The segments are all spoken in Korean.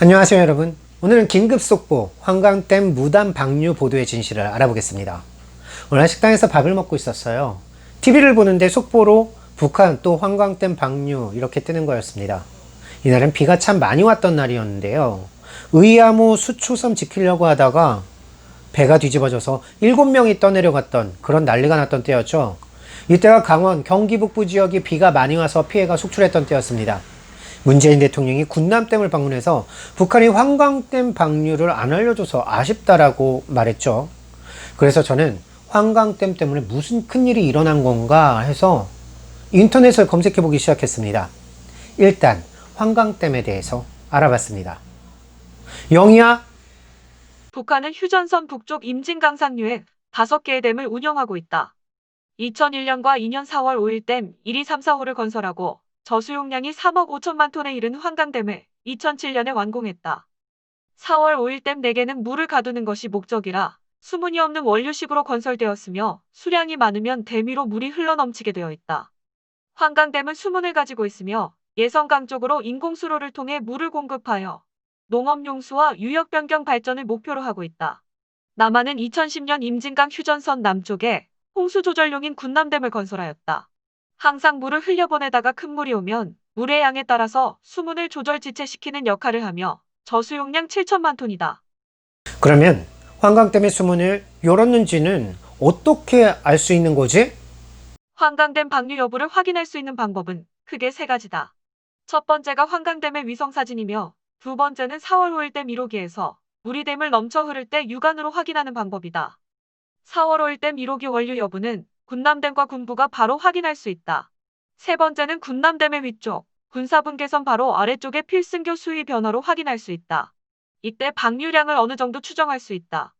안녕하세요 여러분. 오늘은 긴급 속보 환강댐 무단 방류 보도의 진실을 알아보겠습니다. 오늘 식당에서 밥을 먹고 있었어요. TV를 보는데 속보로 북한 또 환강댐 방류 이렇게 뜨는 거였습니다. 이날은 비가 참 많이 왔던 날이었는데요. 의암호 수초섬 지키려고 하다가 배가 뒤집어져서 7명이 떠내려갔던 그런 난리가 났던 때였죠. 이때가 강원 경기 북부 지역이 비가 많이 와서 피해가 속출했던 때였습니다. 문재인 대통령이 군남댐을 방문해서 북한이 환강댐 방류를 안 알려줘서 아쉽다라고 말했죠. 그래서 저는 환강댐 때문에 무슨 큰일이 일어난 건가 해서 인터넷을 검색해 보기 시작했습니다. 일단 환강댐에 대해서 알아봤습니다. 영희야? 북한은 휴전선 북쪽 임진강 상류에 5개의 댐을 운영하고 있다. 2001년과 2년 4월 5일 댐 1, 2, 3, 4호를 건설하고 저수용량이 3억 5천만 톤에 이른 환강댐을 2007년에 완공했다. 4월 5일 댐 4개는 물을 가두는 것이 목적이라 수문이 없는 원류식으로 건설되었으며 수량이 많으면 댐 위로 물이 흘러넘치게 되어 있다. 환강댐은 수문을 가지고 있으며 예성강 쪽으로 인공수로를 통해 물을 공급하여 농업용수와 유역변경 발전을 목표로 하고 있다. 남한은 2010년 임진강 휴전선 남쪽에 홍수조절용인 군남댐을 건설하였다. 항상 물을 흘려보내다가 큰 물이 오면 물의 양에 따라서 수문을 조절 지체시키는 역할을 하며 저수용량 7천만 톤이다. 그러면 환강댐의 수문을 열었는지는 어떻게 알 수 있는 거지? 환강댐 방류 여부를 확인할 수 있는 방법은 크게 3가지다. 첫 번째가 환강댐의 위성사진이며 두 번째는 4월 5일 댐 1호기에서 물이 댐을 넘쳐 흐를 때 육안으로 확인하는 방법이다. 4월 5일 댐 1호기 원류 여부는 군남댐과 군부가 바로 확인할 수 있다. 세 번째는 군남댐의 위쪽, 군사분계선 바로 아래쪽의 필승교 수위 변화로 확인할 수 있다. 이때 방류량을 어느 정도 추정할 수 있다.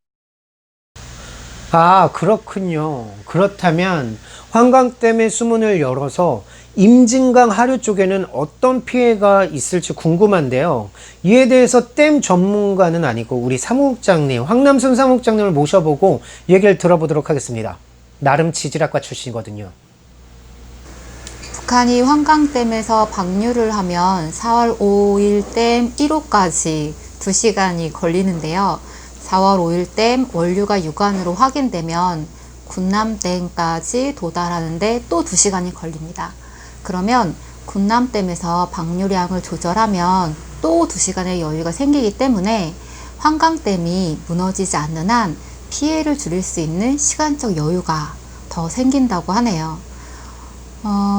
아, 그렇군요. 그렇다면 환강댐의 수문을 열어서 임진강 하류 쪽에는 어떤 피해가 있을지 궁금한데요. 이에 대해서 댐 전문가는 아니고 우리 사무국장님, 황남순 사무국장님을 모셔보고 얘기를 들어보도록 하겠습니다. 나름 지질학과 출신이거든요. 북한이 환강댐에서 방류를 하면 4월 5일 댐 1호까지 2시간이 걸리는데요. 4월 5일 댐 원류가 육안으로 확인되면 군남댐까지 도달하는데 또 2시간이 걸립니다. 그러면 군남댐에서 방류량을 조절하면 또 2시간의 여유가 생기기 때문에 환강댐이 무너지지 않는 한 피해를 줄일 수 있는 시간적 여유가 더 생긴다고 하네요.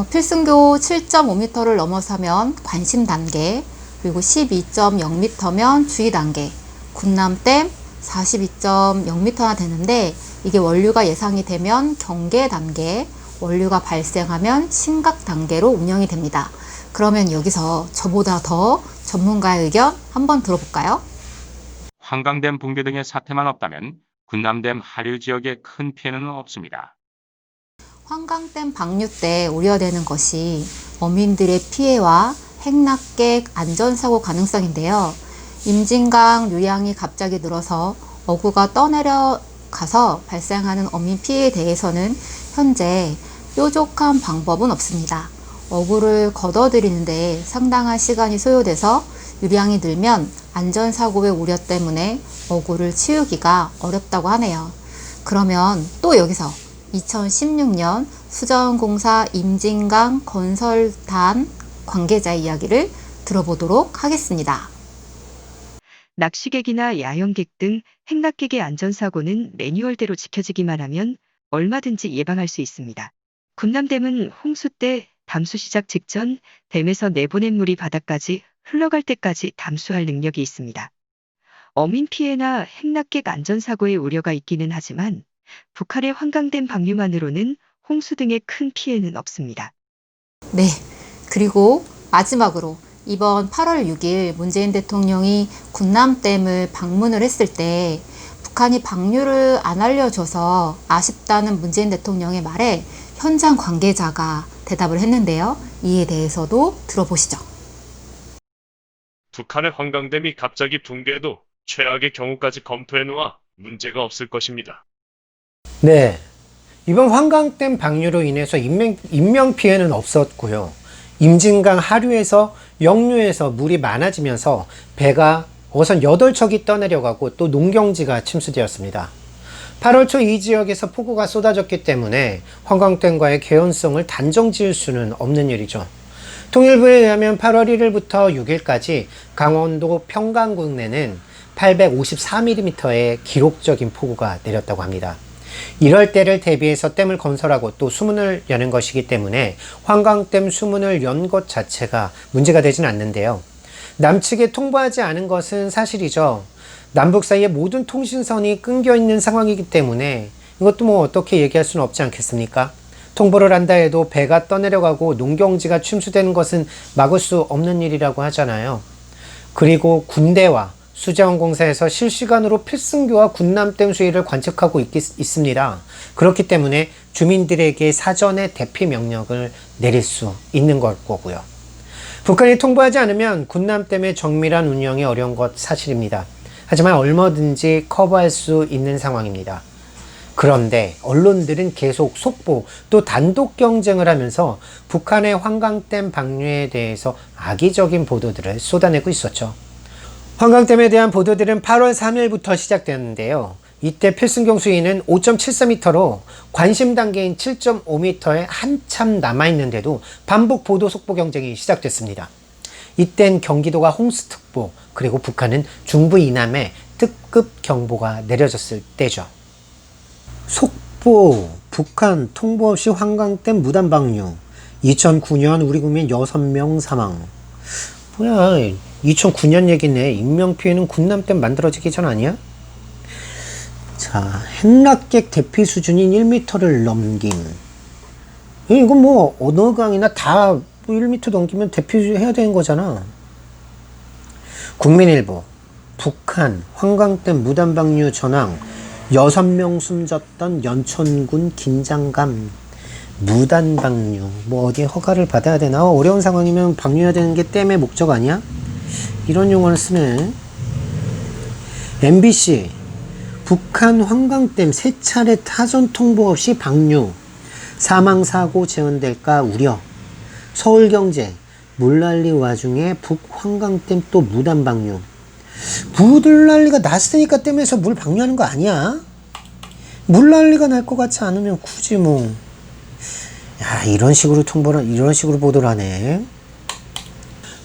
필승교 7.5m를 넘어서면 관심 단계, 그리고 12.0m면 주의 단계, 군남댐 42.0m나 되는데 이게 원류가 예상이 되면 경계 단계, 원류가 발생하면 심각 단계로 운영이 됩니다. 그러면 여기서 저보다 더 전문가의 의견 한번 들어볼까요? 환강댐 붕괴 등의 사태만 없다면 군남댐 하류 지역에 큰 피해는 없습니다. 환강댐 방류 때 우려되는 것이 어민들의 피해와 행락객 안전사고 가능성인데요. 임진강 유량이 갑자기 늘어서 어구가 떠내려가서 발생하는 어민 피해에 대해서는 현재 뾰족한 방법은 없습니다. 어구를 걷어들이는데 상당한 시간이 소요돼서 유량이 늘면 안전사고의 우려 때문에 어구를 치우기가 어렵다고 하네요. 그러면 또 여기서 2016년 수자원공사 임진강 건설단 관계자의 이야기를 들어보도록 하겠습니다. 낚시객이나 야영객 등 행락객의 안전사고는 매뉴얼대로 지켜지기만 하면 얼마든지 예방할 수 있습니다. 군남댐은 홍수 때 담수 시작 직전 댐에서 내보낸 물이 바닥까지 흘러갈 때까지 담수할 능력이 있습니다. 어민 피해나 행락객 안전사고의 우려가 있기는 하지만 북한의 환강댐 방류만으로는 홍수 등의 큰 피해는 없습니다. 네, 그리고 마지막으로 이번 8월 6일 문재인 대통령이 군남댐을 방문을 했을 때 북한이 방류를 안 알려줘서 아쉽다는 문재인 대통령의 말에 현장 관계자가 대답을 했는데요. 이에 대해서도 들어보시죠. 북한의 환강댐이 갑자기 붕괴해도 최악의 경우까지 검토해놓아 문제가 없을 것입니다. 네. 이번 환강댐 방류로 인해서 인명 피해는 없었고요. 임진강 하류에서 역류에서 물이 많아지면서 배가 어선 8척이 떠내려가고 또 농경지가 침수되었습니다. 8월 초 이 지역에서 폭우가 쏟아졌기 때문에 환광댐과의 개연성을 단정 지을 수는 없는 일이죠. 통일부에 의하면 8월 1일부터 6일까지 강원도 평강군 내는 854mm의 기록적인 폭우가 내렸다고 합니다. 이럴 때를 대비해서 댐을 건설하고 또 수문을 여는 것이기 때문에 환광댐 수문을 연 것 자체가 문제가 되진 않는데요. 남측에 통보하지 않은 것은 사실이죠. 남북 사이에 모든 통신선이 끊겨 있는 상황이기 때문에 이것도 뭐 어떻게 얘기할 수는 없지 않겠습니까? 통보를 한다 해도 배가 떠내려가고 농경지가 침수되는 것은 막을 수 없는 일이라고 하잖아요. 그리고 군대와 수자원공사에서 실시간으로 필승교와 군남댐 수위를 관측하고 있습니다. 그렇기 때문에 주민들에게 사전에 대피 명령을 내릴 수 있는 거고요. 북한이 통보하지 않으면 군남댐의 정밀한 운영이 어려운 것 사실입니다. 하지만 얼마든지 커버할 수 있는 상황입니다. 그런데 언론들은 계속 속보 또 단독 경쟁을 하면서 북한의 환광댐 방류에 대해서 악의적인 보도들을 쏟아내고 있었죠. 환광댐에 대한 보도들은 8월 3일부터 시작되었는데요. 이때 필승경 수위는 5.74m로 관심 단계인 7.5m에 한참 남아있는데도 반복 보도 속보 경쟁이 시작됐습니다. 이땐 경기도가 홍수특보 그리고 북한은 중부 이남에 특급 경보가 내려졌을 때죠. 속보, 북한 통보 없이 환광댐 무단 방류, 2009년 우리 국민 6명 사망. 뭐야, 2009년 얘기네. 인명피해는 군남댐 만들어지기 전 아니야? 자, 행락객 대피 수준인 1m를 넘김. 이건 뭐 어느 강이나 다 1m 넘기면 대피해야 되는 거잖아. 국민일보, 북한 환광댐 무단 방류 전황, 6명 숨졌던 연천군 긴장감. 무단 방류, 뭐 어디에 허가를 받아야 되나? 어려운 상황이면 방류해야 되는 게 댐의 목적 아니야? 이런 용어를 쓰네. MBC, 북한 환광댐 3차례 타전 통보 없이 방류, 사망사고 재현될까 우려. 서울경제, 물난리 와중에 북환광댐 또 무단 방류. 물난리가 났으니까 댐에서 물 방류하는 거 아니야? 물난리가 날 것 같지 않으면 굳이 뭐. 야, 이런 식으로 보도를 하네.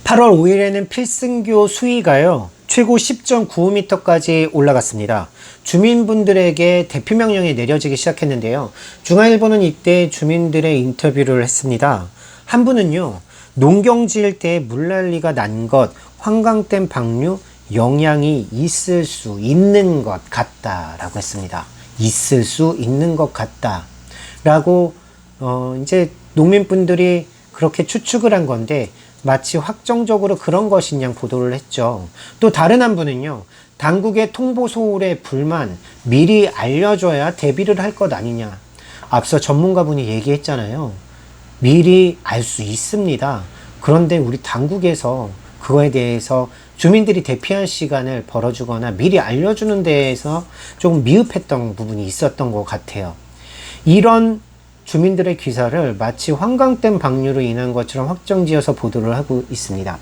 8월 5일에는 필승교 수위가요, 최고 10.95m까지 올라갔습니다. 주민분들에게 대피 명령이 내려지기 시작했는데요. 중앙일보는 이때 주민들의 인터뷰를 했습니다. 한 분은요, 농경지일 때 물난리가 난 것, 환광댐 방류 영향이 있을 수 있는 것 같다라고 했습니다. 있을 수 있는 것 같다라고 이제 농민분들이 그렇게 추측을 한 건데 마치 확정적으로 그런 것이냐 보도를 했죠. 또 다른 한 분은요, 당국의 통보 소홀에 불만, 미리 알려줘야 대비를 할 것 아니냐. 앞서 전문가분이 얘기했잖아요. 미리 알 수 있습니다. 그런데 우리 당국에서 그거에 대해서 주민들이 대피할 시간을 벌어주거나 미리 알려주는 데에서 조금 미흡했던 부분이 있었던 것 같아요. 이런 주민들의 기사를 마치 환광댐 방류로 인한 것처럼 확정지어서 보도를 하고 있습니다.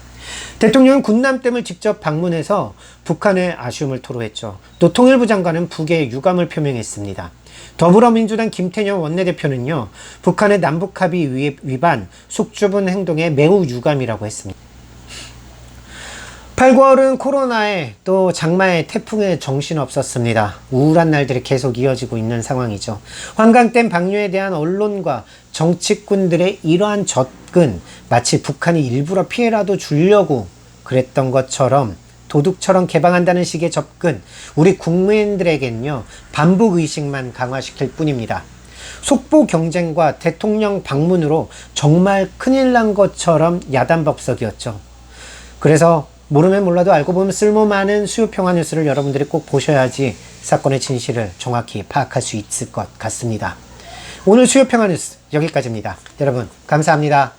대통령은 군남댐을 직접 방문해서 북한의 아쉬움을 토로했죠. 또 통일부 장관은 북의 유감을 표명했습니다. 더불어민주당 김태년 원내대표는요, 북한의 남북합의 위반, 숙주분 행동에 매우 유감이라고 했습니다. 8, 9월은 코로나에 또 장마에 태풍에 정신없었습니다. 우울한 날들이 계속 이어지고 있는 상황이죠. 환광댐 방류에 대한 언론과 정치꾼들의 이러한 접근, 마치 북한이 일부러 피해라도 주려고 그랬던 것처럼 도둑처럼 개방한다는 식의 접근, 우리 국민들에겐요, 반복의식만 강화시킬 뿐입니다. 속보 경쟁과 대통령 방문으로 정말 큰일 난 것처럼 야단법석이었죠. 그래서 모르면 몰라도 알고 보면 쓸모 많은 수요평화 뉴스를 여러분들이 꼭 보셔야지 사건의 진실을 정확히 파악할 수 있을 것 같습니다. 오늘 수요평화 뉴스 여기까지입니다. 여러분 감사합니다.